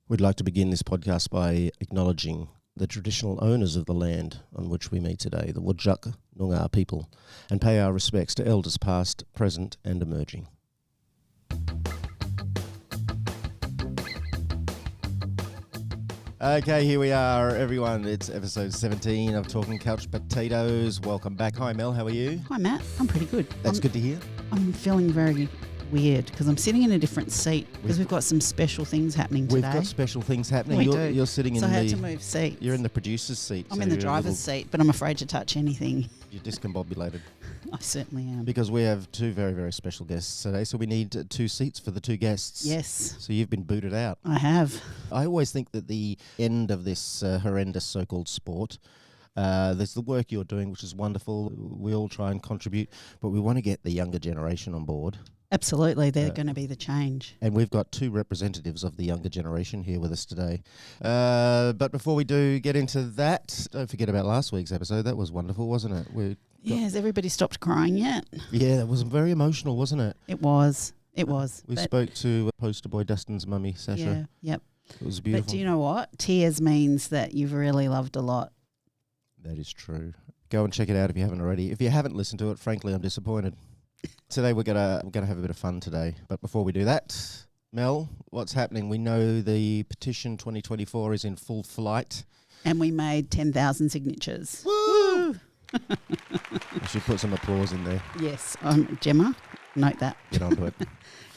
We'd like to begin this podcast by acknowledging the traditional owners of the land on which we meet today, the Whadjuk Noongar people, and pay our respects to elders past, present and emerging. Okay, here we are, everyone. It's episode 17 of Talking Couch Potatoes. Welcome back. Hi, Mel. How are you? Hi, Matt. I'm pretty good. That's good to hear. I'm feeling very weird because I'm sitting in a different seat because we've got some special things happening today. We've got special things happening. We You're, do. you're sitting in so the... I had to move seats. You're in the producer's seat. I'm in the driver's seat, but I'm afraid to touch anything. You're discombobulated. I certainly am. Because we have two very, very special guests today, so we need two seats for the two guests. Yes. So you've been booted out. I have. I always think that the end of this horrendous so-called sport, there's the work you're doing, which is wonderful. We all try and contribute, but we want to get the younger generation on board. Absolutely. They're going to be the change. And we've got two representatives of the younger generation here with us today. But before we do get into that, don't forget about last week's episode. That was wonderful, wasn't it? Has everybody stopped crying yet? Yeah, that was very emotional, wasn't it? It was. It was. We spoke to poster boy Dustin's mummy, Sasha. Yeah, yep. It was beautiful. But do you know what? Tears means that you've really loved a lot. That is true. Go and check it out if you haven't already. If you haven't listened to it, frankly, I'm disappointed. Today we're gonna have a bit of fun today. But before we do that, Mel, what's happening? We know the petition 2024 is in full flight. And we made 10,000 signatures. Woo! I should put some applause in there. Yes. Gemma, note that. Get onto it.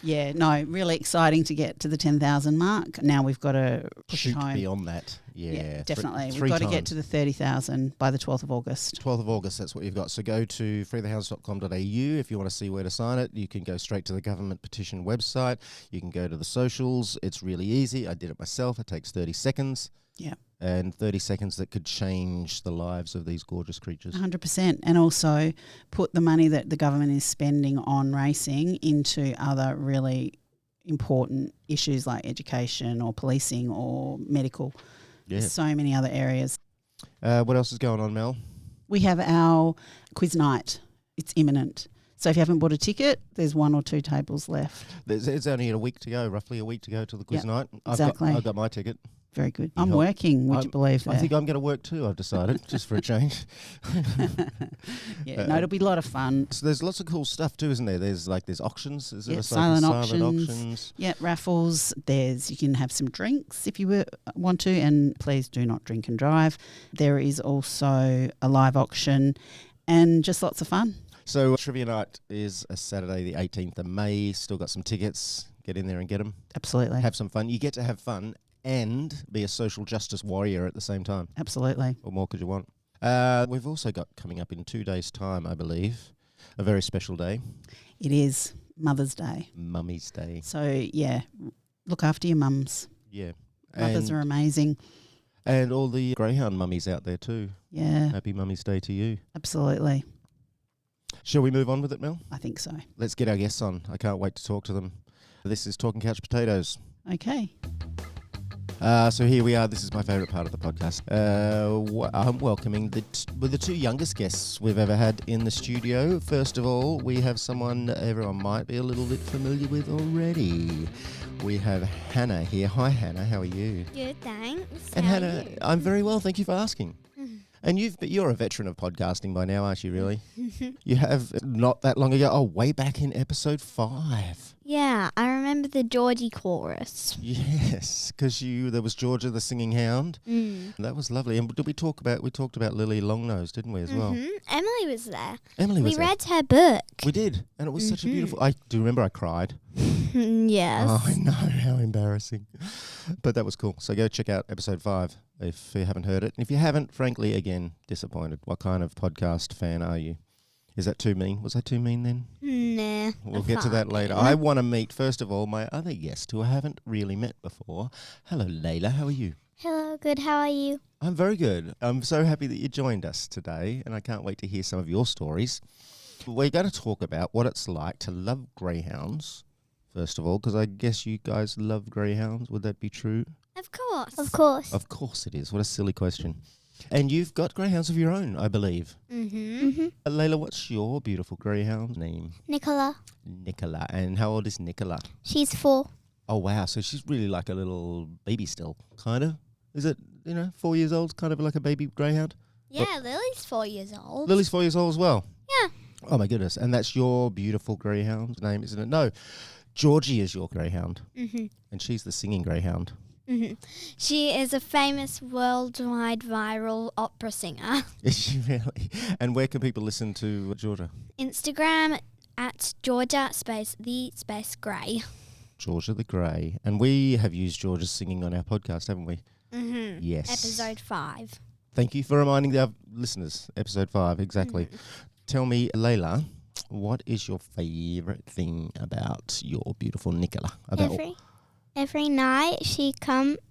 Yeah, no, really exciting to get to the 10,000 mark. Now we've got to push Shoot home. beyond that. Yeah, definitely. Three We've got times. to get to the 30,000 by the 12th of August. 12th of August, that's what you've got. So go to freethehounds.com.au if you want to see where to sign it. You can go straight to the government petition website. You can go to the socials. It's really easy. I did it myself. It takes 30 seconds. Yeah. And 30 seconds that could change the lives of these gorgeous creatures. 100%. And also put the money that the government is spending on racing into other really important issues like education or policing or medical. Yeah. There's so many other areas. What else is going on, Mel? We have our quiz night. It's imminent. So if you haven't bought a ticket, there's 1 or 2 tables left. It's only a week to go, roughly a week to go till the quiz night. Exactly. I've got my ticket. Very good. I'm working, would you believe that? I think I'm going to work too, I've decided, just for a change. It'll be a lot of fun. So there's lots of cool stuff too, isn't there? There's auctions. Is there silent auctions. Yeah, raffles. You can have some drinks if you want to, and please do not drink and drive. There is also a live auction and just lots of fun. So Trivia Night is a Saturday the 18th of May. Still got some tickets. Get in there and get them. Absolutely. Have some fun. You get to have fun and be a social justice warrior at the same time. Absolutely. What more could you want? We've also got coming up in 2 days' time, I believe, a very special day. It is Mother's Day. Mummy's Day. So, yeah, look after your mums. Yeah. Mothers are amazing. And all the greyhound mummies out there too. Yeah. Happy Mummy's Day to you. Absolutely. Shall we move on with it, Mel? I think so. Let's get our guests on. I can't wait to talk to them. This is Talking Couch Potatoes. Okay. So here we are. This is my favourite part of the podcast. I'm welcoming the two youngest guests we've ever had in the studio. First of all, we have someone everyone might be a little bit familiar with already. We have Hannah here. Hi, Hannah. How are you? Good, thanks. And How are Hannah, you? I'm very well. Thank you for asking. And you're a veteran of podcasting by now, aren't you, really? You have not that long ago. Oh, way back in episode 5. Yeah, I remember the Georgie chorus. Yes, because there was Georgia the singing hound. That was lovely. And we talked about Lily Longnose, didn't we, as well? Emily was there. Emily was We there. read her book. We did, and it was such a beautiful... I do remember I cried. Yes. Oh, I know, how embarrassing. But that was cool. So go check out episode 5 if you haven't heard it. And if you haven't, frankly, again, disappointed. What kind of podcast fan are you? Is that too mean? Was I too mean then? Nah. We'll get to that later. I want to meet, first of all, my other guest who I haven't really met before. Hello, Layla. How are you? Hello, good. How are you? I'm very good. I'm so happy that you joined us today, and I can't wait to hear some of your stories. We're going to talk about what it's like to love greyhounds, first of all, because I guess you guys love greyhounds. Would that be true? Of course. Of course. Of course it is. What a silly question. And you've got greyhounds of your own, I believe. Layla, what's your beautiful greyhound name? Nicola. Nicola. And how old is Nicola? She's 4. Oh, wow. So she's really like a little baby still, kind of. Is it, 4 years old, kind of like a baby greyhound? Yeah, Lily's 4 years old. Lily's 4 years old as well? Yeah. Oh, my goodness. And that's your beautiful greyhound's name, isn't it? No, Georgie is your greyhound. Mm-hmm. And she's the singing greyhound. Mm-hmm. She is a famous worldwide viral opera singer. Is she really? And where can people listen to Georgia? Instagram at Georgia _the_Grey. Georgia the Grey. And we have used Georgia's singing on our podcast, haven't we? Mm-hmm. Yes. Episode 5. Thank you for reminding our listeners. Episode 5, exactly. Mm-hmm. Tell me, Layla, what is your favourite thing about your beautiful Nicola? Every night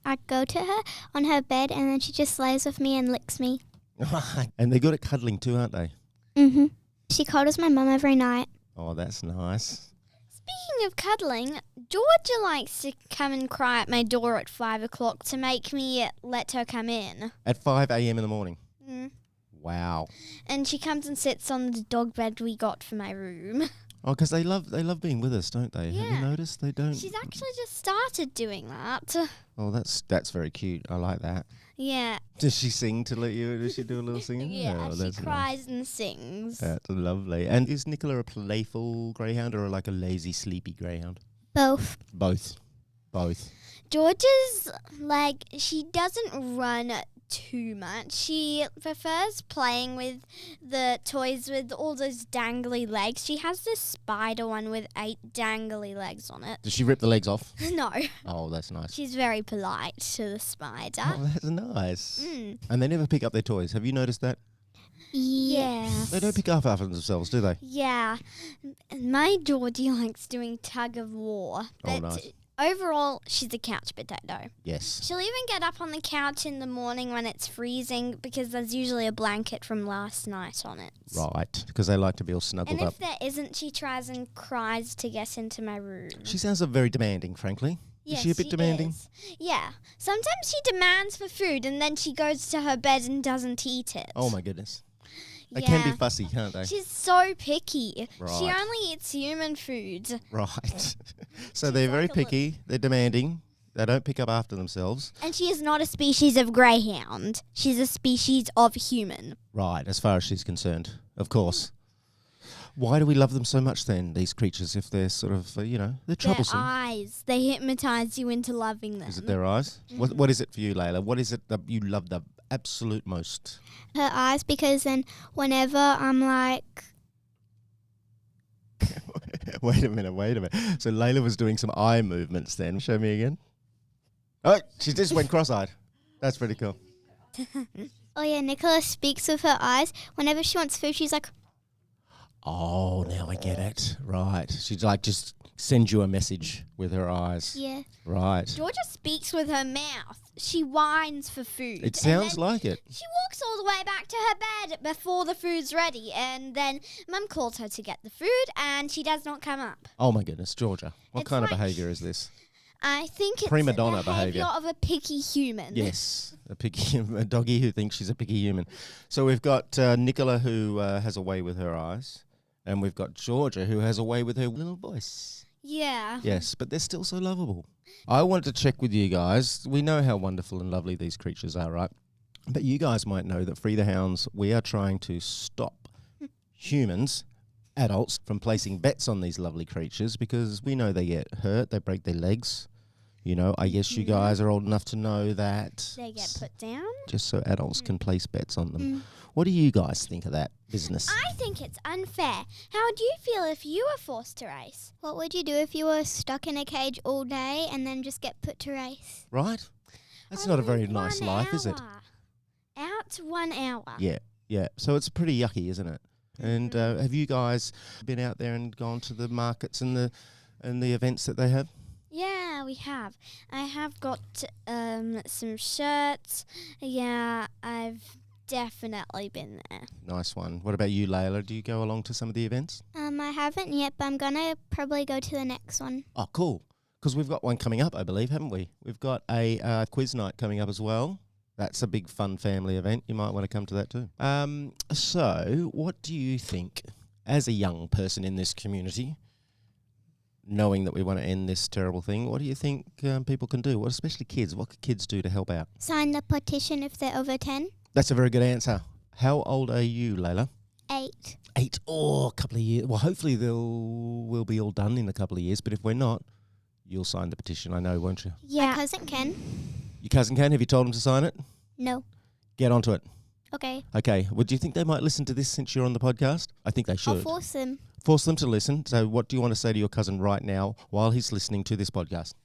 I go to her on her bed and then she just lays with me and licks me. And they're good at cuddling too, aren't they? Mm-hmm. She cuddles my mum every night. Oh, that's nice. Speaking of cuddling, Georgia likes to come and cry at my door at 5 o'clock to make me let her come in. At 5 a.m. in the morning? Mm. Wow. And she comes and sits on the dog bed we got for my room. Oh, because they love being with us, don't they? Yeah. Have you noticed? They don't. She's actually just started doing that. Oh, that's very cute. I like that. Yeah. Does she sing to let you? Does she do a little singing? Yeah, Oh, she that's cries and sings. That's lovely. And is Nicola a playful greyhound or like a lazy, sleepy greyhound? Both. Both. Georgia's, she doesn't run too much. She prefers playing with the toys with all those dangly legs. She has this spider one with 8 dangly legs on it. Does she rip the legs off? No. Oh, that's nice. She's very polite to the spider. Oh, that's nice. Mm. And they never pick up their toys. Have you noticed that? Yes. They don't pick up after themselves, do they? Yeah. My Georgie likes doing tug of war. But nice. overall, she's a couch potato. Yes. She'll even get up on the couch in the morning when it's freezing because there's usually a blanket from last night on it. Right, because they like to be all snuggled And up. if there isn't, she tries and cries to get into my room. She sounds very demanding, frankly. Yes, is she a bit demanding? is. Yeah. Sometimes she demands for food and then she goes to her bed and doesn't eat it. Oh, my goodness. They Yeah. can be fussy, can't they? She's so picky. Right. She only eats human food. Right. So they're very picky. They're demanding. They don't pick up after themselves. And she is not a species of greyhound. She's a species of human. Right, as far as she's concerned, of course. Why do we love them so much then, these creatures, if they're sort of, they're troublesome? Their eyes. They hypnotise you into loving them. Is it their eyes? What is it for you, Layla? What is it that you love the absolute most? Her eyes, because then whenever I'm like... Wait a minute. So Layla was doing some eye movements then. Show me again. Oh, she just went cross-eyed. That's pretty cool. Oh yeah, Nicola speaks with her eyes. Whenever she wants food, she's like... Oh, now I get it. Right. She'd just send you a message with her eyes. Yeah. Right. Georgia speaks with her mouth. She whines for food. It sounds like it. She walks all the way back to her bed before the food's ready, and then Mum calls her to get the food, and she does not come up. Oh my goodness, Georgia. What It's kind of like- behaviour is this? I think it's Prima the donna behaviour behaviour. of a picky human. Yes, a doggy who thinks she's a picky human. So we've got Nicola who has a way with her eyes, and we've got Georgia who has a way with her little voice. Yeah. Yes, but they're still so lovable. I wanted to check with you guys. We know how wonderful and lovely these creatures are, right? But you guys might know that Free the Hounds, we are trying to stop humans, adults, from placing bets on these lovely creatures because we know they get hurt, they break their legs. I guess you guys are old enough to know that. They get put down. Just so adults can place bets on them. What do you guys think of that business? I think it's unfair. How would you feel if you were forced to race? What would you do if you were stuck in a cage all day and then just get put to race? Right? That's not a very nice life, is it? Out 1 hour. Yeah. So it's pretty yucky, isn't it? And have you guys been out there and gone to the markets and the events that they have? Yeah, we have. I have got some shirts. Yeah, I've definitely been there. Nice one. What about you, Layla? Do you go along to some of the events? I haven't yet, but I'm going to probably go to the next one. Oh, cool. Because we've got one coming up, I believe, haven't we? We've got a quiz night coming up as well. That's a big fun family event. You might want to come to that too. So what do you think, as a young person in this community, knowing that we want to end this terrible thing, what do you think people can do? What, especially kids, what could kids do to help out? Sign the petition if they're over 10. That's a very good answer. How old are you, Layla? 8. 8. Oh, a couple of years. Well, hopefully we'll be all done in a couple of years, but if we're not, you'll sign the petition, I know, won't you? Yeah. My cousin can. Your cousin can? Have you told him to sign it? No. Get onto it. Okay. Okay. Well, do you think they might listen to this since you're on the podcast? I think they should. I'll force them. Force them to listen. So what do you want to say to your cousin right now while he's listening to this podcast?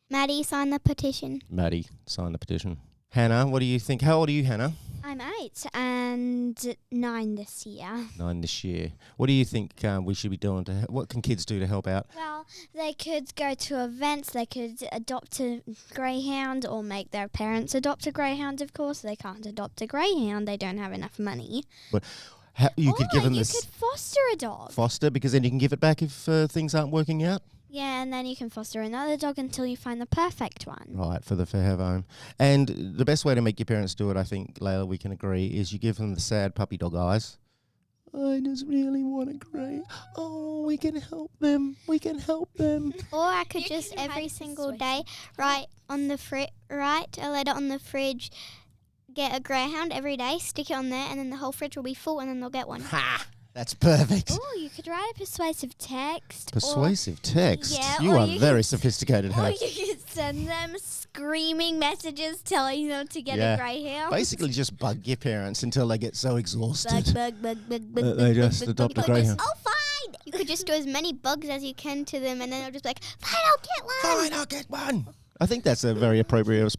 Maddie, sign the petition. Maddie, sign the petition. Hannah, what do you think? How old are you, Hannah? I'm 8 and 9 this year. 9 this year. What do you think we should be doing? What can kids do to help out? Well, they could go to events. They could adopt a greyhound or make their parents adopt a greyhound, of course. They can't adopt a greyhound. They don't have enough money. But you could give them this. You could foster a dog. Foster, because then you can give it back if things aren't working out? Yeah, and then you can foster another dog until you find the perfect one. Right, for the fair home. And the best way to make your parents do it, I think, Layla, we can agree, is you give them the sad puppy dog eyes. I just really want a grey. Oh, we can help them. We can help them. Or I could just every single day write a letter on the fridge, get a greyhound every day, stick it on there, and then the whole fridge will be full, and then they'll get one. Ha! That's perfect. Oh, you could write a persuasive text. Persuasive text? Yeah, you are very sophisticated, Hannah. Or you could send them screaming messages telling them to get a greyhound. Basically just bug your parents until they get so exhausted. Bug. They just adopt a greyhound. Oh, fine! You could just do as many bugs as you can to them, and then they'll just be like, fine, I'll get one. Fine, I'll get one. I think that's a very appropriate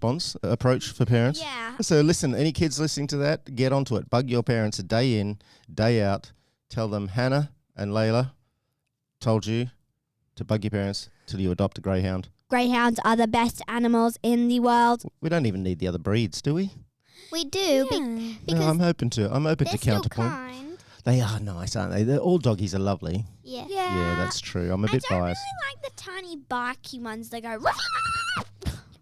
approach for parents. Yeah. So listen, any kids listening to that, get onto it. Bug your parents a day in, day out. Tell them Hannah and Layla told you to bug your parents till you adopt a greyhound. Greyhounds are the best animals in the world. We don't even need the other breeds, do we? We do. Yeah. No, I'm open to counterpoint. Kind. They are nice, aren't they? All doggies are lovely. Yeah. Yeah, that's true. I'm a bit biased. I don't really like the tiny barky ones that go... But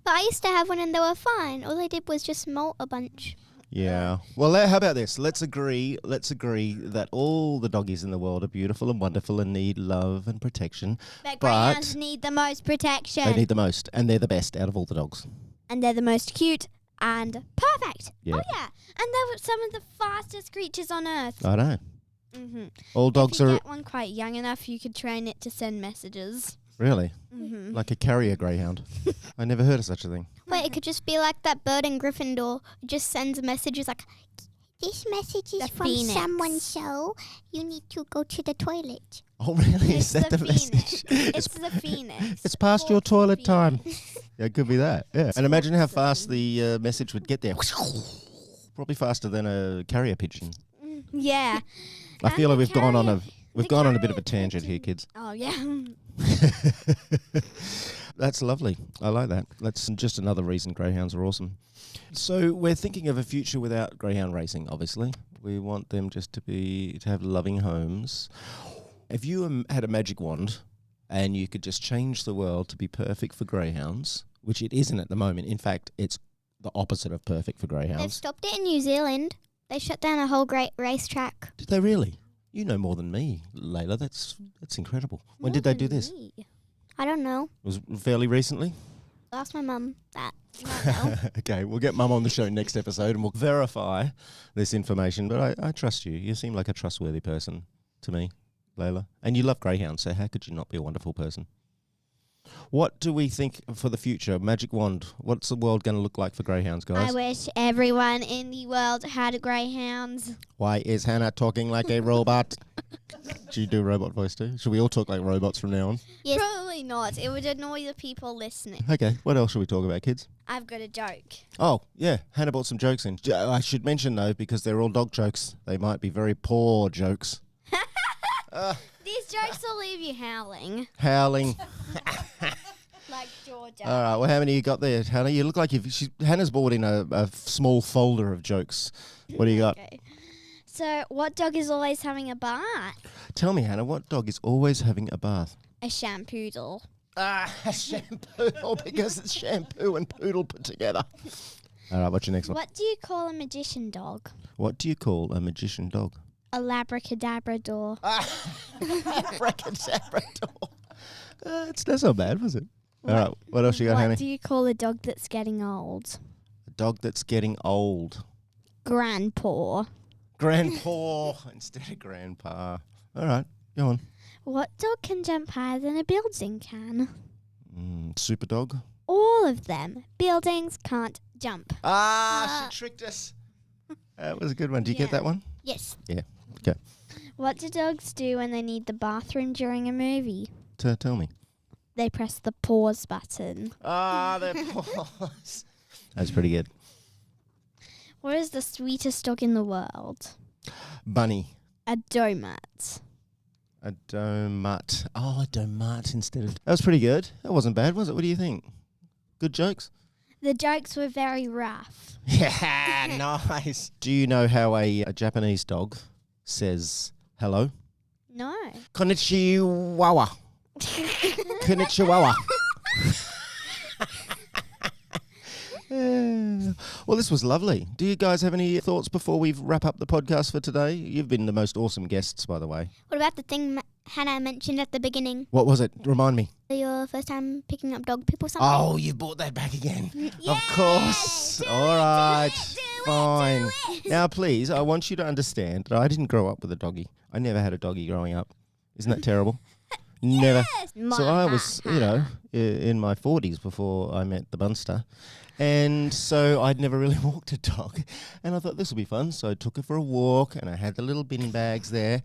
I used to have one and they were fine. All I did was just molt a bunch. Yeah. Well, how about this? Let's agree that all the doggies in the world are beautiful and wonderful and need love and protection. But greyhounds need the most protection. They need the most, and they're the best out of all the dogs. And they're the most cute and perfect. Yeah. Oh, yeah. And they're some of the fastest creatures on Earth. I know. Mm-hmm. All dogs are... If you get one quite young enough, you could train it to send messages. Really? Mm-hmm. Like a carrier greyhound? I never heard of such a thing. Wait, it could just be like that bird in Gryffindor who just sends messages like, this message is from someone, so you need to go to the toilet. Oh, really? It's is that the message? It's the phoenix. It's past your toilet time. Yeah, it could be that. Yeah. And imagine how fast the message would get there. Probably faster than a carrier pigeon. Yeah. I feel like we've gone on a bit of a tangent here, kids. Oh, yeah. That's lovely. I like that. That's just another reason greyhounds are awesome. So we're thinking of a future without greyhound racing, obviously. We want them just to have loving homes. If you had a magic wand and you could just change the world to be perfect for greyhounds, which it isn't at the moment. In fact, it's the opposite of perfect for greyhounds. They've stopped it in New Zealand. They shut down a whole great racetrack. Did they really? You know more than me, Layla. That's incredible. When did they do this? I don't know. It was fairly recently? Ask my mum that. I don't know. Okay, we'll get Mum on the show next episode and we'll verify this information. But I trust you. You seem like a trustworthy person to me, Layla. And you love greyhounds, so how could you not be a wonderful person? What do we think for the future? Magic wand. What's the world going to look like for greyhounds, guys? I wish everyone in the world had greyhounds. Why is Hannah talking like a robot? Do you do a robot voice too? Should we all talk like robots from now on? Yes. Probably not. It would annoy the people listening. Okay, what else should we talk about, kids? I've got a joke. Oh, yeah. Hannah brought some jokes in. I should mention, though, because they're all dog jokes, they might be very poor jokes. These jokes will leave you howling. Howling. Like Georgia. All right, well, how many you got there, Hannah? You look like Hannah's brought in a small folder of jokes. What do you got? Okay. So, what dog is always having a bath? Tell me, Hannah, what dog is always having a bath? A shampoodle. A shampoodle, because it's shampoo and poodle put together. All right, what's your next one? What do you call a magician dog? What do you call a magician dog? A labracadabrador. Labracadabrador. That's not bad, was it? All right, what else you got, Hannah? What do you call a dog that's getting old? A dog that's getting old. Grandpaw. Grandpaw instead of grandpa. All right, go on. What dog can jump higher than a building can? Super dog. All of them. Buildings can't jump. She tricked us. That was a good one. Do you get that one? Yes. Yeah. Okay. What do dogs do when they need the bathroom during a movie? Tell me. They press the pause button. They pause. That's pretty good. What is the sweetest dog in the world? Bunny. A domat. A domat. Oh, a domat instead of... That was pretty good. That wasn't bad, was it? What do you think? Good jokes? The jokes were very rough. Yeah, nice. Do you know how a Japanese dog says hello? No. Konnichiwa. Konnichiwa. Well, this was lovely. Do you guys have any thoughts before we wrap up the podcast for today? You've been the most awesome guests, by the way. What about the thing Hannah mentioned at the beginning? What was it? Remind me. Your first time picking up dog poop or something? Oh, you brought that back again. Of course. All right. Fine. Now, please, I want you to understand that I didn't grow up with a doggy. I never had a doggy growing up. Isn't that terrible? Never. So I was, in my 40s before I met the Bunster. And so I'd never really walked a dog. And I thought this will be fun. So I took her for a walk and I had the little bin bags there.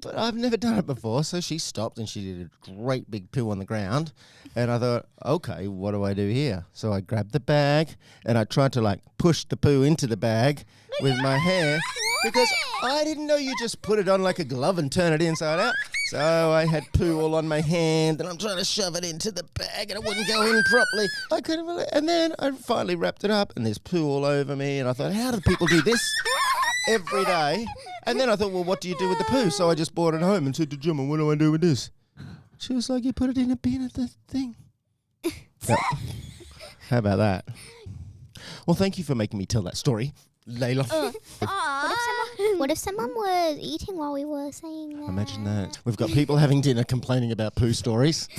But I've never done it before. So she stopped and she did a great big poo on the ground. And I thought, okay, what do I do here? So I grabbed the bag and I tried to push the poo into the bag with my hair. Because I didn't know you just put it on like a glove and turn it inside out. So I had poo all on my hand and I'm trying to shove it into the bag and it wouldn't go in properly. I couldn't believe it. And then I finally wrapped it up and there's poo all over me. And I thought, how do people do this every day? And then I thought, well, what do you do with the poo? So I just brought it home and said to Gemma, what do I do with this? She was like, you put it in a bin at the thing. How about that? Well, thank you for making me tell that story, Layla. What if someone was eating while we were saying that? Imagine that. We've got people having dinner complaining about poo stories.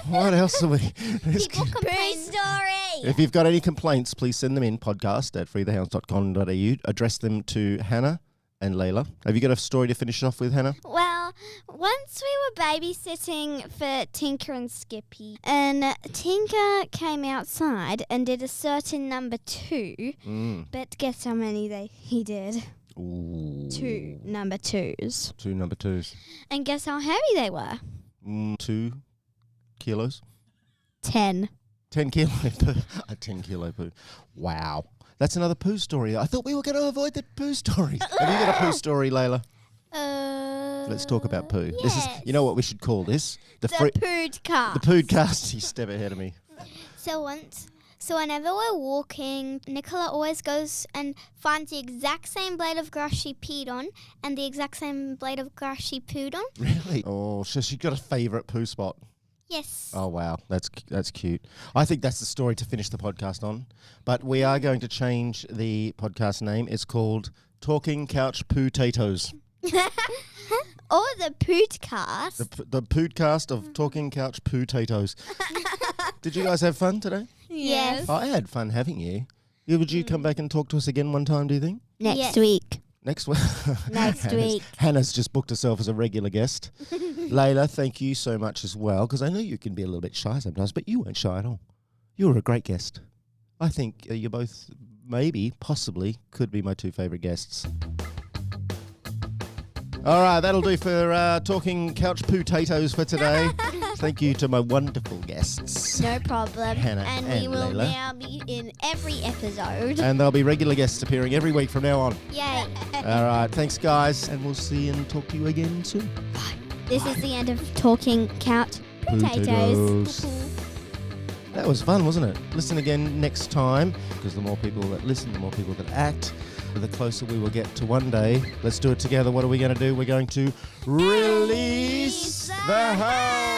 What else are we? People complain. Poo story. If you've got any complaints, please send them in, podcast@freethehounds.com.au. Address them to Hannah and Layla. Have you got a story to finish off with, Hannah? Well, once we were babysitting for Tinker and Skippy, and Tinker came outside and did a certain number 2, but guess how many he did? Ooh. 2 number 2s. 2 number 2s. And guess how heavy they were? 2 kilos? 10. 10 kilo poo. A 10 kilo poo. Wow. That's another poo story. I thought we were going to avoid the poo stories. Have you got a poo story, Layla? Let's talk about poo. Yes. This is, you know what we should call this? The Poodcast. The Poodcast. You step ahead of me. So whenever we're walking, Nicola always goes and finds the exact same blade of grass she peed on and the exact same blade of grass she pooed on. Really? Oh, so she got a favourite poo spot. Yes. Oh, wow. That's cute. I think that's the story to finish the podcast on. But we are going to change the podcast name. It's called Talking Couch Poo-Tatoes. Or the Poodcast. The Poodcast of Talking Couch Poo-Tatoes. Did you guys have fun today? Yes. I had fun having you. Would you come back and talk to us again one time, do you think? Next week. Next week. Next week. Hannah's just booked herself as a regular guest. Layla, thank you so much as well, because I know you can be a little bit shy sometimes, but you weren't shy at all. You were a great guest. I think you both possibly could be my 2 favourite guests. All right, that'll do for Talking Couch Poo-Tatoes for today. Thank you to my wonderful guests. No problem. Hannah and we will Layla. now be in every episode. And there'll be regular guests appearing every week from now on. Yay. All right, thanks, guys. And we'll see and talk to you again soon. This is the end of Talking Couch Potatoes. That was fun, wasn't it? Listen again next time, because the more people that listen, the more people that act, the closer we will get to one day. Let's do it together. What are we going to do? We're going to release the house.